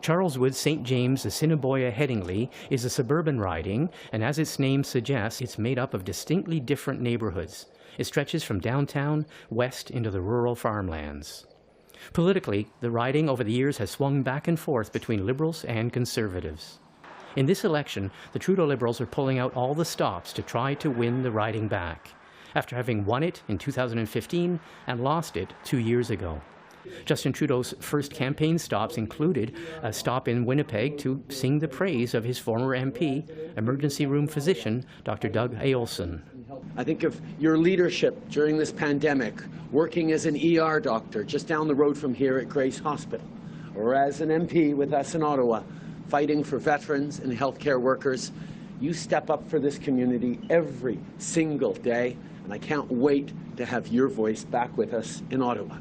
Charleswood, St. James, Assiniboia, Headingley is a suburban riding, and as its name suggests, it's made up of distinctly different neighborhoods. It stretches from downtown west into the rural farmlands. Politically, the riding over the years has swung back and forth between Liberals and Conservatives. In this election, the Trudeau Liberals are pulling out all the stops to try to win the riding back, after having won it in 2015 and lost it 2 years ago. Justin Trudeau's first campaign stops included a stop in Winnipeg to sing the praise of his former MP, emergency room physician, Dr. Doug Eyolfson. I think of your leadership during this pandemic, working as an ER doctor just down the road from here at Grace Hospital, or as an MP with us in Ottawa, fighting for veterans and healthcare workers. You step up for this community every single day, and I can't wait to have your voice back with us in Ottawa.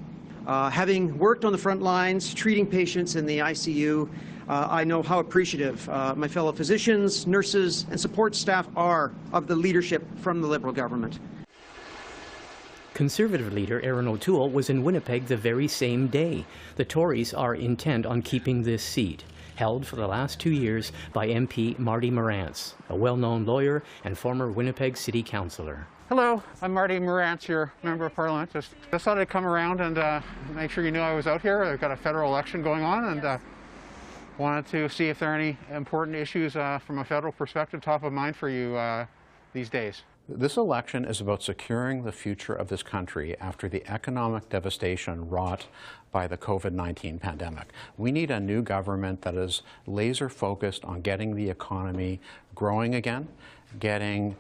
Having worked on the front lines, treating patients in the ICU, I know how appreciative my fellow physicians, nurses, and support staff are of the leadership from the Liberal government. Conservative leader Erin O'Toole was in Winnipeg the very same day. The Tories are intent on keeping this seat, held for the last 2 years by MP Marty Morantz, a well-known lawyer and former Winnipeg City Councillor. Hello, I'm Marty Morantz, your Member of Parliament. Just thought I'd come around and make sure you knew I was out here. I've got a federal election going on and wanted to see if there are any important issues from a federal perspective top of mind for you these days. This election is about securing the future of this country after the economic devastation wrought by the COVID-19 pandemic. We need a new government that is laser focused on getting the economy growing again, getting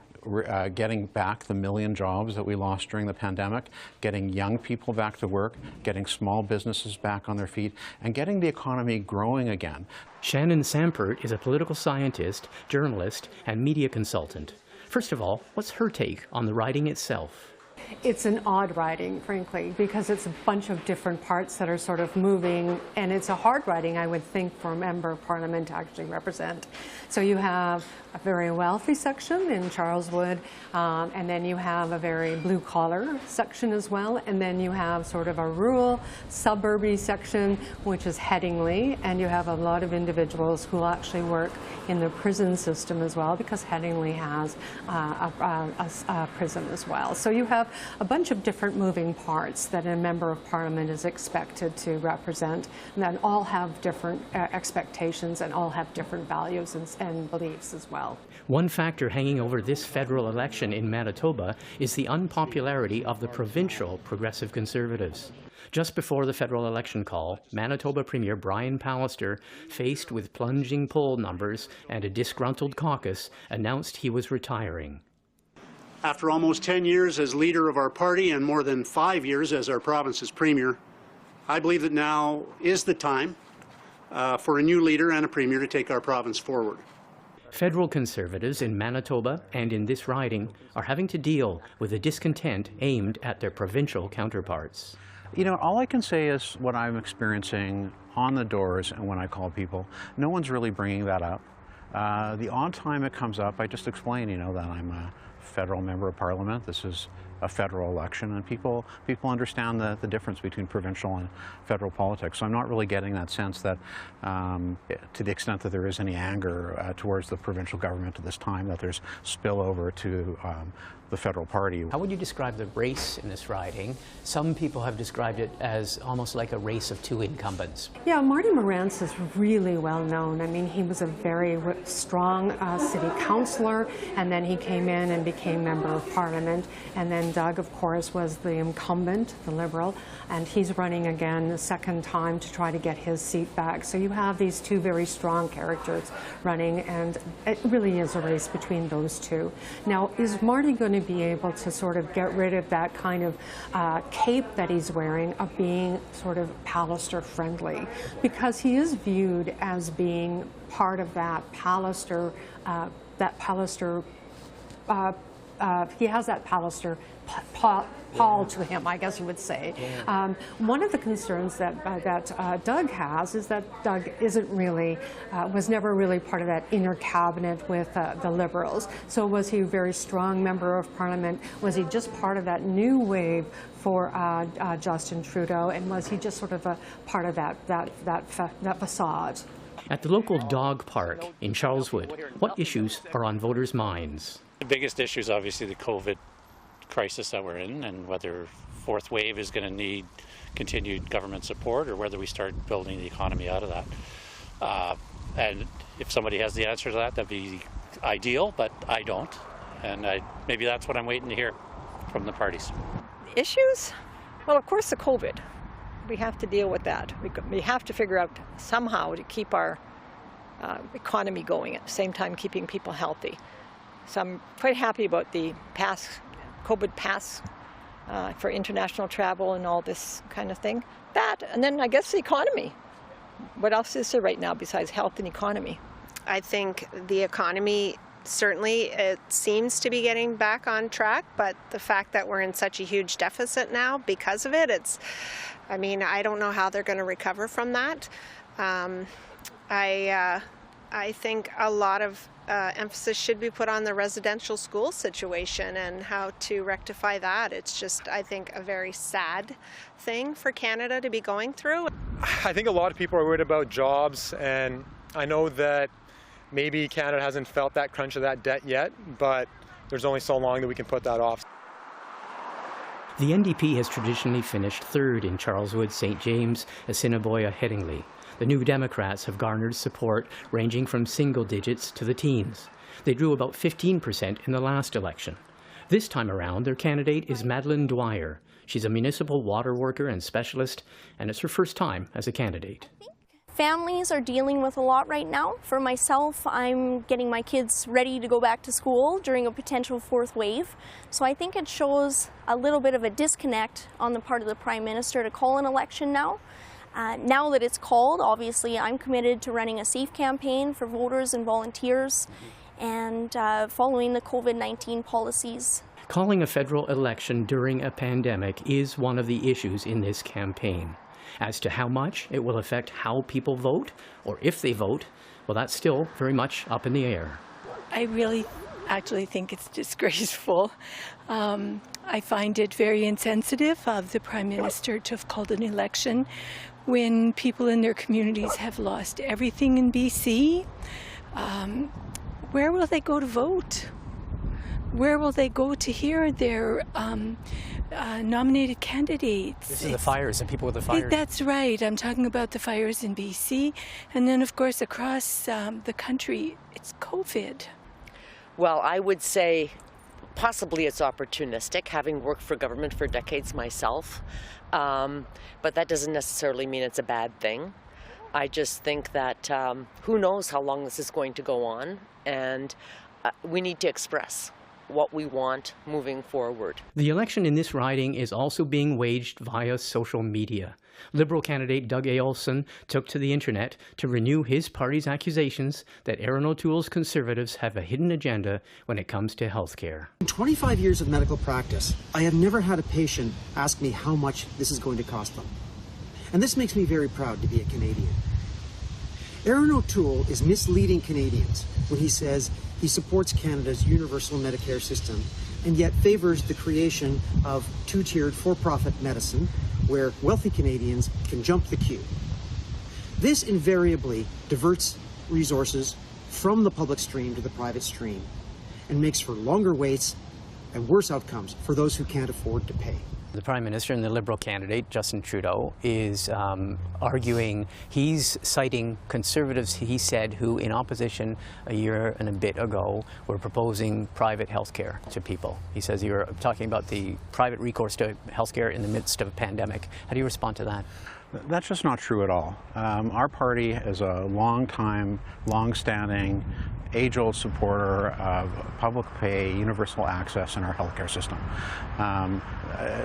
back the 1 million jobs that we lost during the pandemic, getting young people back to work, getting small businesses back on their feet, and getting the economy growing again. Shannon Sampert is a political scientist, journalist, and media consultant. First of all, what's her take on the riding itself? It's an odd riding, frankly, because it's a bunch of different parts that are sort of moving, and it's a hard riding, I would think, for a Member of Parliament to actually represent. So you have a very wealthy section in Charleswood, and then you have a very blue-collar section as well, and then you have sort of a rural, suburban section, which is Headingley, and you have a lot of individuals who actually work in the prison system as well, because Headingley has a prison as well. So you have a bunch of different moving parts that a Member of Parliament is expected to represent, and that all have different expectations and all have different values and beliefs as well. One factor hanging over this federal election in Manitoba is the unpopularity of the provincial Progressive Conservatives. Just before the federal election call, Manitoba Premier Brian Pallister, faced with plunging poll numbers and a disgruntled caucus, announced he was retiring. After almost 10 years as leader of our party and more than 5 years as our province's premier, I believe that now is the time for a new leader and a premier to take our province forward. Federal Conservatives in Manitoba and in this riding are having to deal with a discontent aimed at their provincial counterparts. You know, all I can say is what I'm experiencing on the doors and when I call people. No one's really bringing that up. The odd time it comes up, I just explain, you know, that I'm a federal Member of Parliament. This is a federal election, and people understand the difference between provincial and federal politics. So I'm not really getting that sense that, to the extent that there is any anger towards the provincial government at this time, that there's spillover to the federal party. How would you describe the race in this riding? Some people have described it as almost like a race of two incumbents. Yeah, Marty Morantz is really well known. I mean, he was a very strong city councillor, and then he came in and became Member of Parliament. And then Doug, of course, was the incumbent, the Liberal, and he's running again the second time to try to get his seat back. So you have these two very strong characters running, and it really is a race between those two. Now, is Marty going to be able to sort of get rid of that kind of cape that he's wearing of being sort of Pallister friendly? Because he is viewed as being part of that Pallister, he has that Pallister Paul to him, I guess you would say. One of the concerns that Doug has is that Doug isn't really, was never really part of that inner cabinet with the Liberals. So was he a very strong Member of Parliament? Was he just part of that new wave for Justin Trudeau? And was he just sort of a part of that facade? At the local dog park in Charleswood, what issues are on voters' minds? The biggest issue is obviously the COVID crisis that we're in, and whether fourth wave is going to need continued government support or whether we start building the economy out of that. And if somebody has the answer to that, that'd be ideal, but I don't. And maybe that's what I'm waiting to hear from the parties. Issues? Well, of course, the COVID. We have to deal with that. We have to figure out somehow to keep our economy going at the same time keeping people healthy. So I'm quite happy about the COVID pass for international travel and all this kind of thing. That, and then I guess the economy. What else is there right now besides health and economy? I think the economy, certainly it seems to be getting back on track, but the fact that we're in such a huge deficit now because of it, I don't know how they're going to recover from that. I think a lot of emphasis should be put on the residential school situation and how to rectify that. It's just, I think, a very sad thing for Canada to be going through. I think a lot of people are worried about jobs, and I know that maybe Canada hasn't felt that crunch of that debt yet, but there's only so long that we can put that off. The NDP has traditionally finished third in Charleswood, St. James, Assiniboia, Headingley. The New Democrats have garnered support ranging from single digits to the teens. They drew about 15% in the last election. This time around, their candidate is Madelaine Dwyer. She's a municipal water worker and specialist, and it's her first time as a candidate. Families are dealing with a lot right now. For myself, I'm getting my kids ready to go back to school during a potential fourth wave. So I think it shows a little bit of a disconnect on the part of the Prime Minister to call an election now. Now that it's called, obviously, I'm committed to running a safe campaign for voters and volunteers and following the COVID-19 policies. Calling a federal election during a pandemic is one of the issues in this campaign. As to how much it will affect how people vote, or if they vote, well, that's still very much up in the air. I really actually think it's disgraceful. I find it very insensitive of the Prime Minister to have called an election when people in their communities have lost everything in BC. Where will they go to vote? Where will they go to hear their nominated candidates? This is the fires and people with the fires. That's right. I'm talking about the fires in BC. And then, of course, across the country, it's COVID. Well, I would say possibly it's opportunistic, having worked for government for decades myself. But that doesn't necessarily mean it's a bad thing. I just think that who knows how long this is going to go on, and we need to express what we want moving forward. The election in this riding is also being waged via social media. Liberal candidate Doug Eyolfson took to the internet to renew his party's accusations that Erin O'Toole's Conservatives have a hidden agenda when it comes to health care. In 25 years of medical practice, I have never had a patient ask me how much this is going to cost them. And this makes me very proud to be a Canadian. Erin O'Toole is misleading Canadians when he says he supports Canada's universal Medicare system and yet favors the creation of two-tiered for-profit medicine where wealthy Canadians can jump the queue. This invariably diverts resources from the public stream to the private stream and makes for longer waits and worse outcomes for those who can't afford to pay. The Prime Minister and the Liberal candidate, Justin Trudeau, is arguing, he's citing Conservatives, he said, who in opposition a year and a bit ago were proposing private health care to people. He says you're talking about the private recourse to health care in the midst of a pandemic. How do you respond to that? That's just not true at all. Our party is a long-standing, age-old supporter of public pay, universal access in our healthcare system.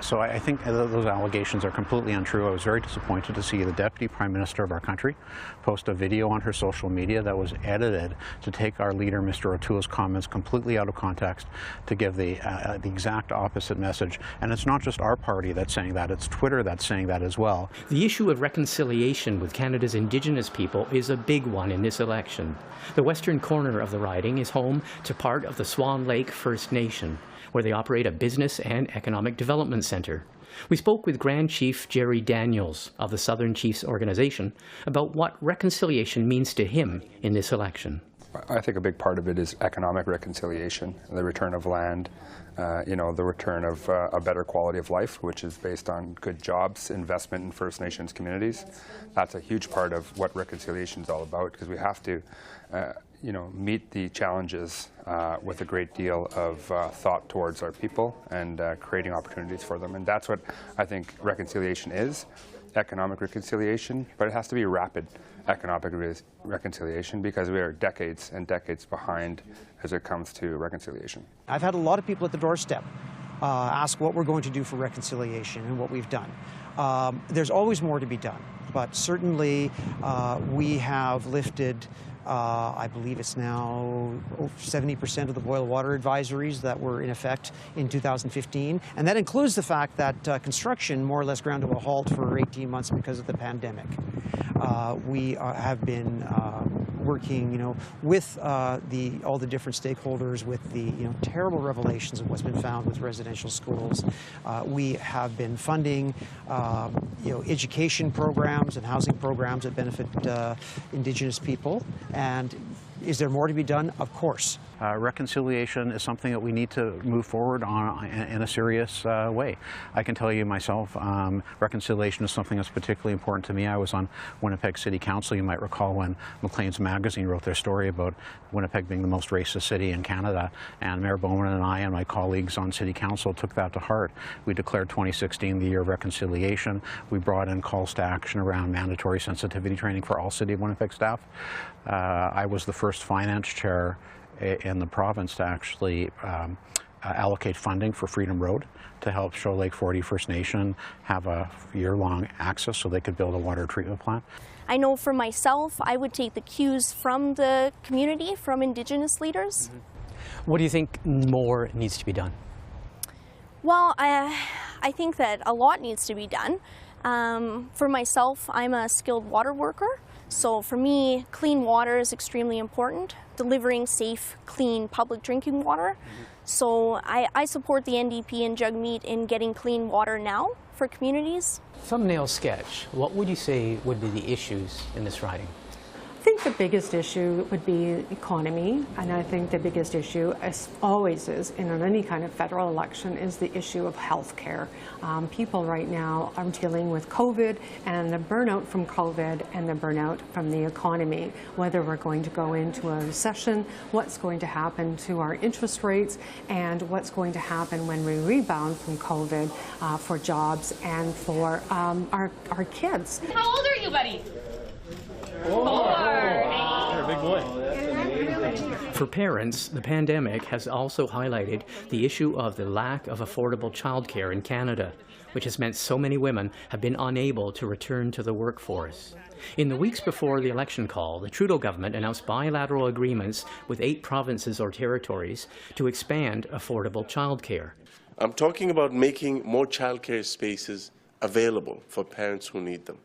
So I think those allegations are completely untrue. I was very disappointed to see the Deputy Prime Minister of our country post a video on her social media that was edited to take our leader, Mr. O'Toole's comments completely out of context to give the exact opposite message. And it's not just our party that's saying that, it's Twitter that's saying that as well. The issue of reconciliation with Canada's Indigenous people is a big one in this election. The western corner of the riding is home to part of the Swan Lake First Nation, where they operate a business and economic development centre. We spoke with Grand Chief Jerry Daniels of the Southern Chiefs Organization about what reconciliation means to him in this election. I think a big part of it is economic reconciliation, the return of land, the return of a better quality of life, which is based on good jobs, investment in First Nations communities. That's a huge part of what reconciliation is all about, because we have to, meet the challenges with a great deal of thought towards our people and creating opportunities for them. And that's what I think reconciliation is, economic reconciliation, but it has to be rapid economic reconciliation, because we are decades and decades behind as it comes to reconciliation. I've had a lot of people at the doorstep ask what we're going to do for reconciliation and what we've done. There's always more to be done, but certainly we have lifted I believe it's now 70% of the boil water advisories that were in effect in 2015. And that includes the fact that construction more or less ground to a halt for 18 months because of the pandemic. We have been working, with all the different stakeholders, with the terrible revelations of what's been found with residential schools. We have been funding, education programs and housing programs that benefit Indigenous people. And is there more to be done? Of course. Reconciliation is something that we need to move forward on in a serious way. I can tell you myself, reconciliation is something that's particularly important to me. I was on Winnipeg City Council. You might recall when Maclean's Magazine wrote their story about Winnipeg being the most racist city in Canada, and Mayor Bowman and I and my colleagues on City Council took that to heart. We declared 2016 the year of reconciliation. We brought in calls to action around mandatory sensitivity training for all City of Winnipeg staff. I was the first finance chair in the province to actually allocate funding for Freedom Road to help Shoal Lake 40 First Nation have a year-long access so they could build a water treatment plant. I know for myself, I would take the cues from the community, from Indigenous leaders. What do you think more needs to be done? Well, I think that a lot needs to be done. For myself, I'm a skilled water worker. So for me, clean water is extremely important, delivering safe, clean public drinking water. So I support the NDP and Jugmeet in getting clean water now for communities. Thumbnail sketch, what would you say would be the issues in this riding? I think the biggest issue would be economy, and I think the biggest issue, as always is in any kind of federal election, is the issue of health care. People right now are dealing with COVID and the burnout from COVID and the burnout from the economy, whether we're going to go into a recession, what's going to happen to our interest rates, and what's going to happen when we rebound from COVID for jobs and for our kids. How old are you, buddy? 4. You're a big boy. For parents, the pandemic has also highlighted the issue of the lack of affordable childcare in Canada, which has meant so many women have been unable to return to the workforce. In the weeks before the election call, the Trudeau government announced bilateral agreements with 8 provinces or territories to expand affordable childcare. I'm talking about making more childcare spaces available for parents who need them.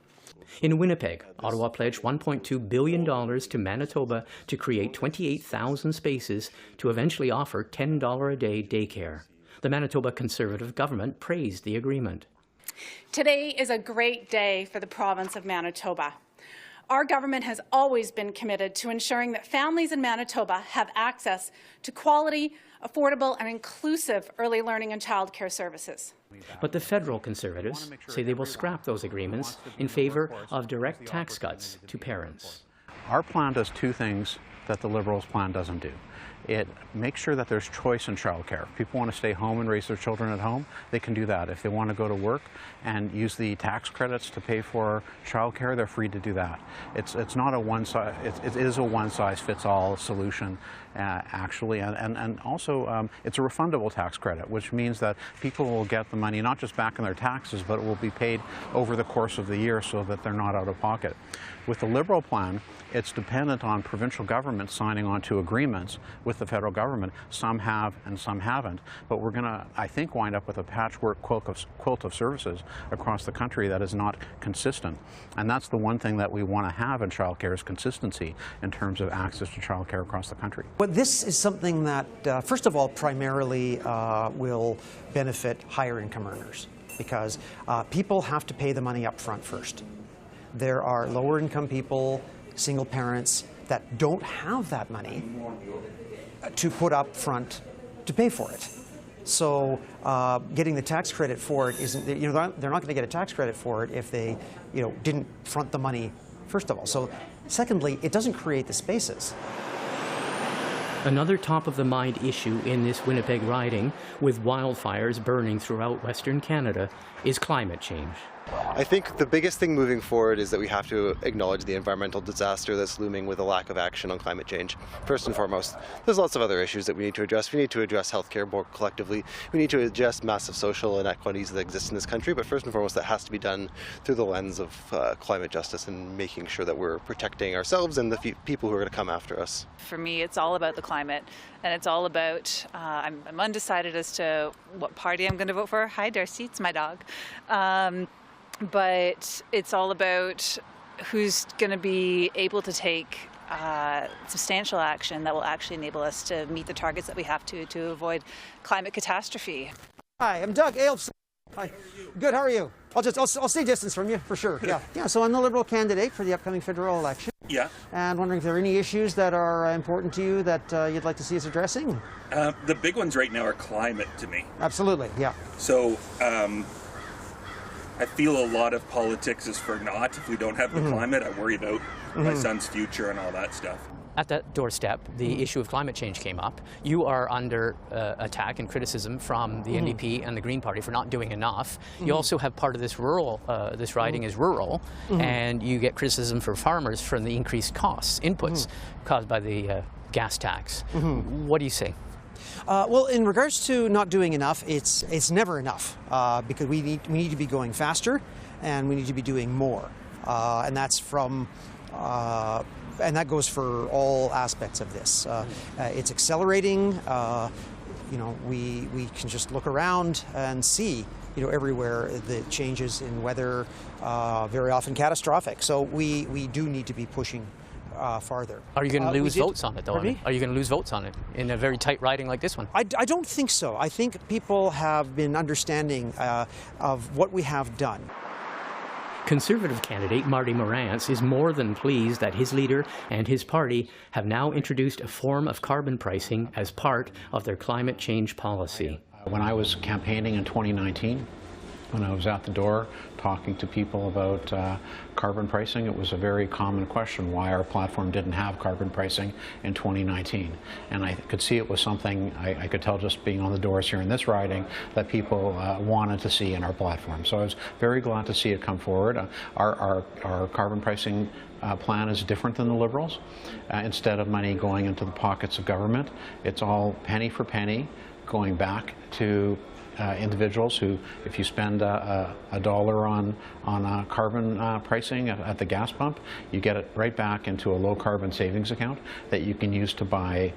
In Winnipeg, Ottawa pledged $1.2 billion to Manitoba to create 28,000 spaces to eventually offer $10 a day daycare. The Manitoba Conservative government praised the agreement. Today is a great day for the province of Manitoba. Our government has always been committed to ensuring that families in Manitoba have access to quality, affordable and inclusive early learning and childcare services. But the federal Conservatives say they will scrap those agreements in favor of direct tax cuts to parents. Our plan does 2 things that the Liberals' plan doesn't do. It makes sure that there's choice in childcare. If people want to stay home and raise their children at home, they can do that. If they want to go to work and use the tax credits to pay for childcare, they're free to do that. It's not a it is a one-size-fits-all solution, actually, and also it's a refundable tax credit, which means that people will get the money not just back in their taxes, but it will be paid over the course of the year so that they're not out of pocket. With the Liberal plan, it's dependent on provincial governments signing on to agreements with the federal government. Some have and some haven't. But we're going to, I think, wind up with a patchwork quilt of services across the country that is not consistent. And that's the one thing that we want to have in childcare is consistency in terms of access to childcare across the country. But this is something that, first of all, primarily will benefit higher income earners. because people have to pay the money up front first. There are lower income people, single parents, that don't have that money to put up front to pay for it. So getting the tax credit for it isn't, they're not going to get a tax credit for it if they, didn't front the money first of all. So secondly, it doesn't create the spaces. Another top-of-the-mind issue in this Winnipeg riding, with wildfires burning throughout Western Canada, is climate change. I think the biggest thing moving forward is that we have to acknowledge the environmental disaster that's looming with a lack of action on climate change. First and foremost, there's lots of other issues that we need to address. We need to address healthcare more collectively. We need to address massive social inequities that exist in this country, but first and foremost, that has to be done through the lens of climate justice and making sure that we're protecting ourselves and the people who are going to come after us. For me, it's all about the climate, and it's all about, I'm undecided as to what party I'm going to vote for. Hi, Darcy, it's my dog. But it's all about who's going to be able to take substantial action that will actually enable us to meet the targets that we have to avoid climate catastrophe. Hi, I'm Doug Eyolfson. Hi. Good, how are you? I'll stay distance from you, for sure, yeah. Yeah, so I'm the Liberal candidate for the upcoming federal election. Yeah. And wondering if there are any issues that are important to you that you'd like to see us addressing? The big ones right now are climate to me. Absolutely, yeah. So, I feel a lot of politics is for naught if we don't have the climate. I worry about my son's future and all that stuff. At that doorstep, the issue of climate change came up. You are under attack and criticism from the NDP and the Green Party for not doing enough. You also have part of this rural, this riding is rural, and you get criticism for farmers from the increased costs, inputs caused by the gas tax. What do you say? Well, in regards to not doing enough, it's never enough because we need to be going faster, and we need to be doing more, and that's from. And that goes for all aspects of this. It's accelerating. We can just look around and see, everywhere the changes in weather, very often catastrophic. So we do need to be pushing farther. Are you going to lose votes on it, though? Are you going to lose votes on it in a very tight riding like this one? I don't think so. I think people have been understanding of what we have done. Conservative candidate Marty Morantz is more than pleased that his leader and his party have now introduced a form of carbon pricing as part of their climate change policy. When I was campaigning in 2019, when I was at the door talking to people about carbon pricing, it was a very common question why our platform didn't have carbon pricing in 2019. And I could see it was something, I could tell just being on the doors here in this riding, that people wanted to see in our platform. So I was very glad to see it come forward. Our carbon pricing plan is different than the Liberals. Instead of money going into the pockets of government, it's all penny for penny going back to individuals who, if you spend $1 on carbon pricing at the gas pump, you get it right back into a low carbon savings account that you can use to buy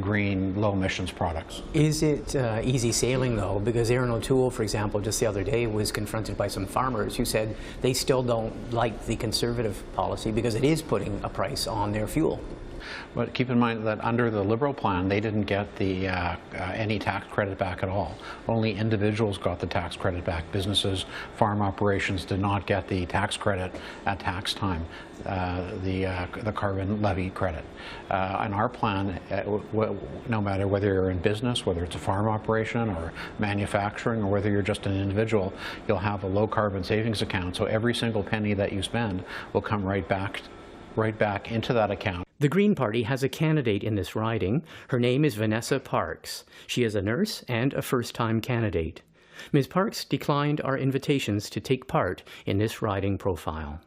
green, low emissions products. Is it easy sailing, though? Because Aaron O'Toole, for example, just the other day was confronted by some farmers who said they still don't like the Conservative policy because it is putting a price on their fuel. But keep in mind that under the Liberal plan, they didn't get the any tax credit back at all. Only individuals got the tax credit back. Businesses, farm operations did not get the tax credit at tax time, the carbon levy credit. In our plan, no matter whether you're in business, whether it's a farm operation or manufacturing, or whether you're just an individual, you'll have a low carbon savings account. So every single penny that you spend will come right back into that account. The Green Party has a candidate in this riding. Her name is Vanessa Parks. She is a nurse and a first-time candidate. Ms. Parks declined our invitations to take part in this riding profile.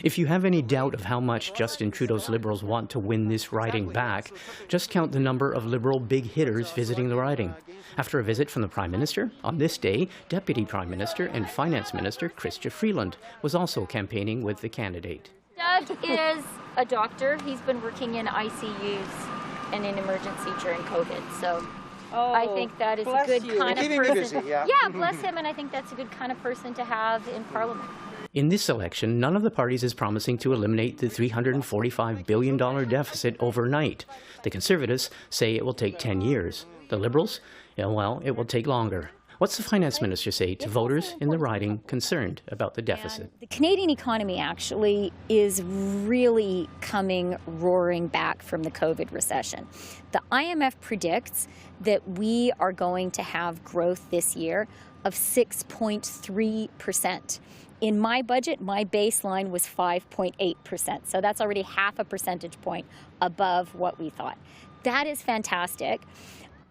If you have any doubt of how much Justin Trudeau's Liberals want to win this riding back, just count the number of Liberal big hitters visiting the riding. After a visit from the Prime Minister, on this day, Deputy Prime Minister and Finance Minister Chrystia Freeland was also campaigning with the candidate. Doug is a doctor. He's been working in ICUs and in emergency during COVID. So I think that is a good kind of person. Yeah, bless him. And I think that's a good kind of person to have in Parliament. In this election, none of the parties is promising to eliminate the $345 billion deficit overnight. The Conservatives say it will take 10 years. The Liberals, well, it will take longer. What's the finance minister say to voters in the riding concerned about the deficit? The Canadian economy actually is really coming roaring back from the COVID recession. The IMF predicts that we are going to have growth this year of 6.3%. In my budget, my baseline was 5.8%. So that's already half a percentage point above what we thought. That is fantastic.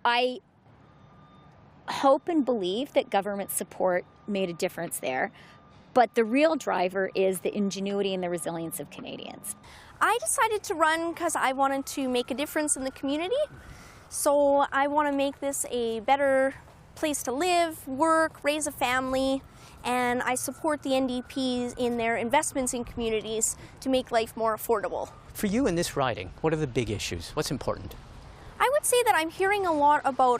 I hope and believe that government support made a difference there. But the real driver is the ingenuity and the resilience of Canadians. I decided to run because I wanted to make a difference in the community. So I want to make this a better place to live, work, raise a family, and I support the NDPs in their investments in communities to make life more affordable. For you in this riding, what are the big issues? What's important? I would say that I'm hearing a lot about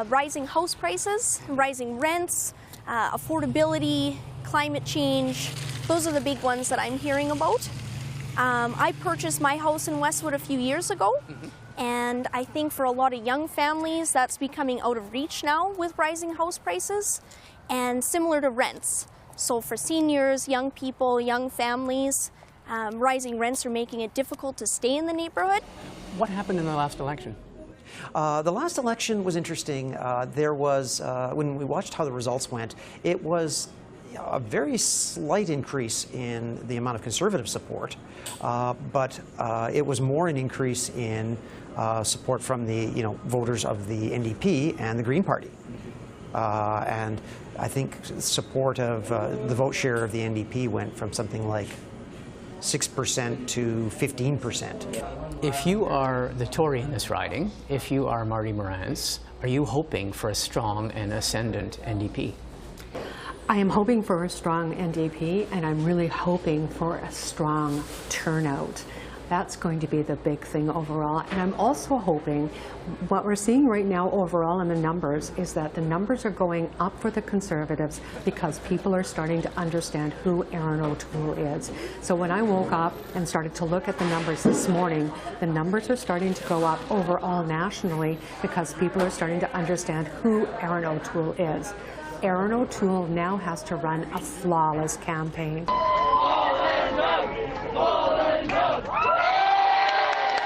rising house prices, rising rents, affordability, climate change. Those are the big ones that I'm hearing about. I purchased my house in Westwood a few years ago, and I think for a lot of young families that's becoming out of reach now with rising house prices, and similar to rents. So for seniors, young people, young families, rising rents are making it difficult to stay in the neighborhood. What happened in the last election? The last election was interesting. There was, when we watched how the results went, it was a very slight increase in the amount of Conservative support, but it was more an increase in support from the voters of the NDP and the Green Party. And I think support of the vote share of the NDP went from something like 6% to 15%. If you are the Tory in this riding, if you are Marty Morantz, are you hoping for a strong and ascendant NDP? I am hoping for a strong NDP, and I'm really hoping for a strong turnout. That's going to be the big thing overall. And I'm also hoping what we're seeing right now overall in the numbers is that the numbers are going up for the Conservatives because people are starting to understand who Erin O'Toole is. So when I woke up and started to look at the numbers this morning, the numbers are starting to go up overall nationally because people are starting to understand who Erin O'Toole is. Erin O'Toole now has to run a flawless campaign.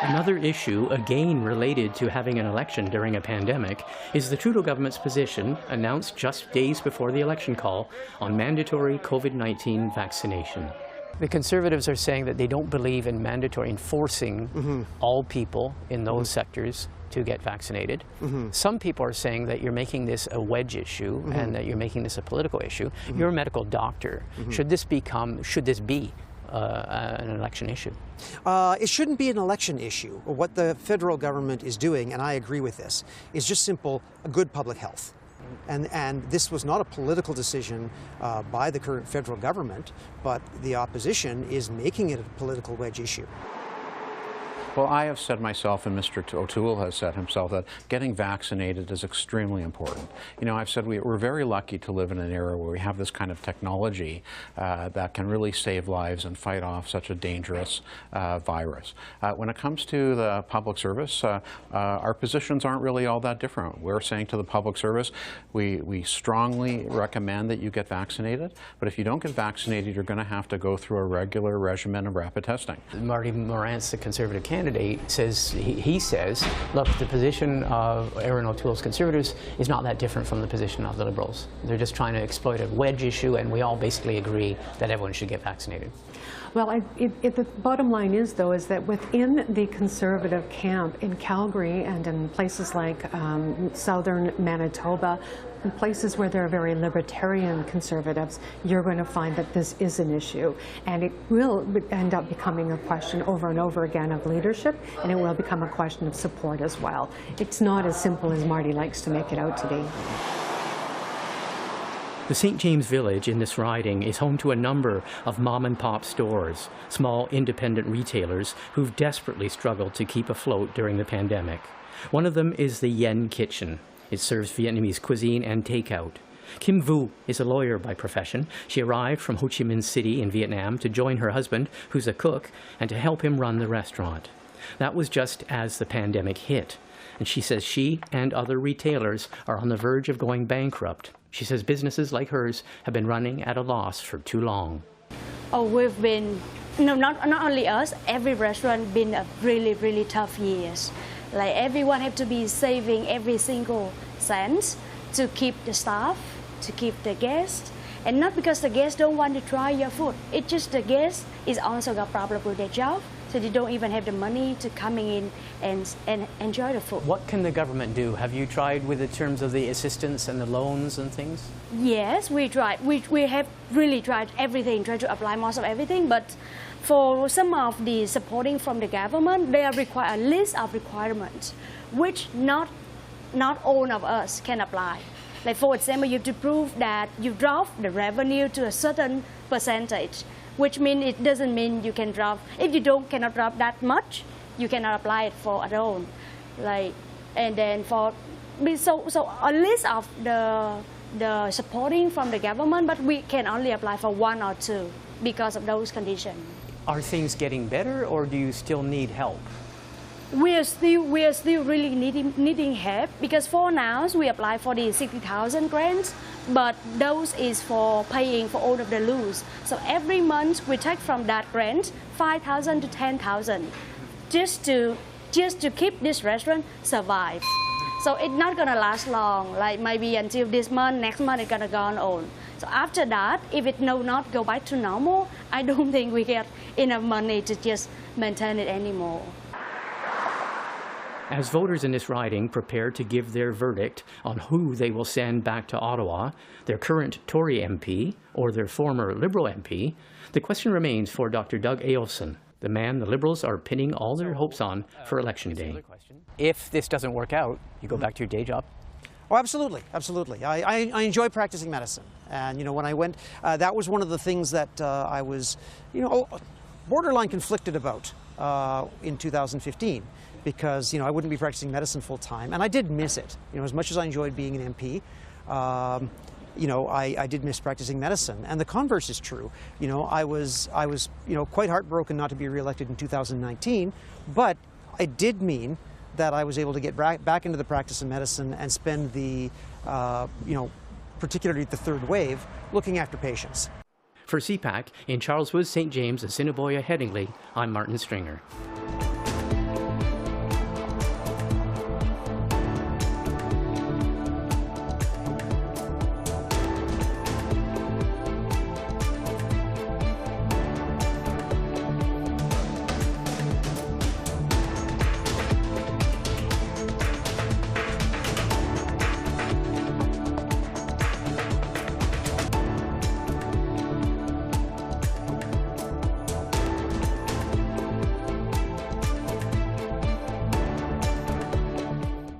Another issue, again related to having an election during a pandemic, is the Trudeau government's position, announced just days before the election call, on mandatory COVID-19 vaccination. The Conservatives are saying that they don't believe in mandatory enforcing all people in those sectors to get vaccinated. Some people are saying that you're making this a wedge issue and that you're making this a political issue. You're a medical doctor. Should this be an election issue? It shouldn't be an election issue. What the federal government is doing, and I agree with this, is just simple good public health. And this was not a political decision by the current federal government, but the opposition is making it a political wedge issue. Well, I have said myself, and Mr. O'Toole has said himself, that getting vaccinated is extremely important. You know, I've said we're very lucky to live in an era where we have this kind of technology that can really save lives and fight off such a dangerous virus. When it comes to the public service, our positions aren't really all that different. We're saying to the public service, we strongly recommend that you get vaccinated, but if you don't get vaccinated, you're going to have to go through a regular regimen of rapid testing. Marty Morantz, the Conservative candidate, says, he says, look, the position of Erin O'Toole's Conservatives is not that different from the position of the Liberals. They're just trying to exploit a wedge issue, and we all basically agree that everyone should get vaccinated. Well, the bottom line is, though, is that within the Conservative camp in Calgary and in places like southern Manitoba, in places where there are very libertarian Conservatives, you're going to find that this is an issue. And it will end up becoming a question over and over again of leadership, and it will become a question of support as well. It's not as simple as Marty likes to make it out to be. The St. James Village in this riding is home to a number of mom-and-pop stores, small independent retailers who've desperately struggled to keep afloat during the pandemic. One of them is the Yen Kitchen. It serves Vietnamese cuisine and takeout. Kim Vu is a lawyer by profession. She arrived from Ho Chi Minh City in Vietnam to join her husband, who's a cook, and to help him run the restaurant. That was just as the pandemic hit. and she says she and other retailers are on the verge of going bankrupt. She says businesses like hers have been running at a loss for too long. Oh, we've been, no, not only us, every restaurant been a really tough years. Like everyone have to be saving every single cent to keep the staff, to keep the guests. And not because the guests don't want to try your food. It's just the guests is also got problem with their job, so they don't even have the money to coming in and enjoy the food. What can the government do? Have you tried with the terms of the assistance and the loans and things? Yes, we tried. We have really tried everything, tried to apply most of everything, but for some of the supporting from the government, they require a list of requirements, which not all of us can apply. Like for example, you have to prove that you drop the revenue to a certain percentage, which means it doesn't mean you can drop. If you cannot drop that much, you cannot apply it for at all. Like, and then for so a list of the supporting from the government, but we can only apply for 1 or 2 because of those conditions. Are things getting better, or do you still need help? We are still really needing help, because for now we apply for the 60,000 grants, but those is for paying for all of the loans. So every month we take from that grant 5,000 to 10,000 just to keep this restaurant survive. So it's not gonna last long, like maybe until this month, next month it's gonna go on. So after that, if it not go back to normal, I don't think we get enough money to just maintain it anymore. As voters in this riding prepare to give their verdict on who they will send back to Ottawa, their current Tory MP or their former Liberal MP, the question remains for Dr. Doug Eyolfson, the man the Liberals are pinning all their hopes on for Election Day. If this doesn't work out, you go back to your day job? Oh, absolutely, absolutely. I enjoy practicing medicine. And, you know, when I went, that was one of the things that I was, you know, borderline conflicted about in 2015. Because, you know, I wouldn't be practicing medicine full time, and I did miss it. You know, as much as I enjoyed being an MP, you know, I did miss practicing medicine. And the converse is true. You know, I was, you know, quite heartbroken not to be reelected in 2019, but it did mean that I was able to get back into the practice of medicine and spend the, you know, particularly the third wave, looking after patients. For CPAC in Charleswood, St. James, Assiniboia, Headingley, I'm Martin Stringer.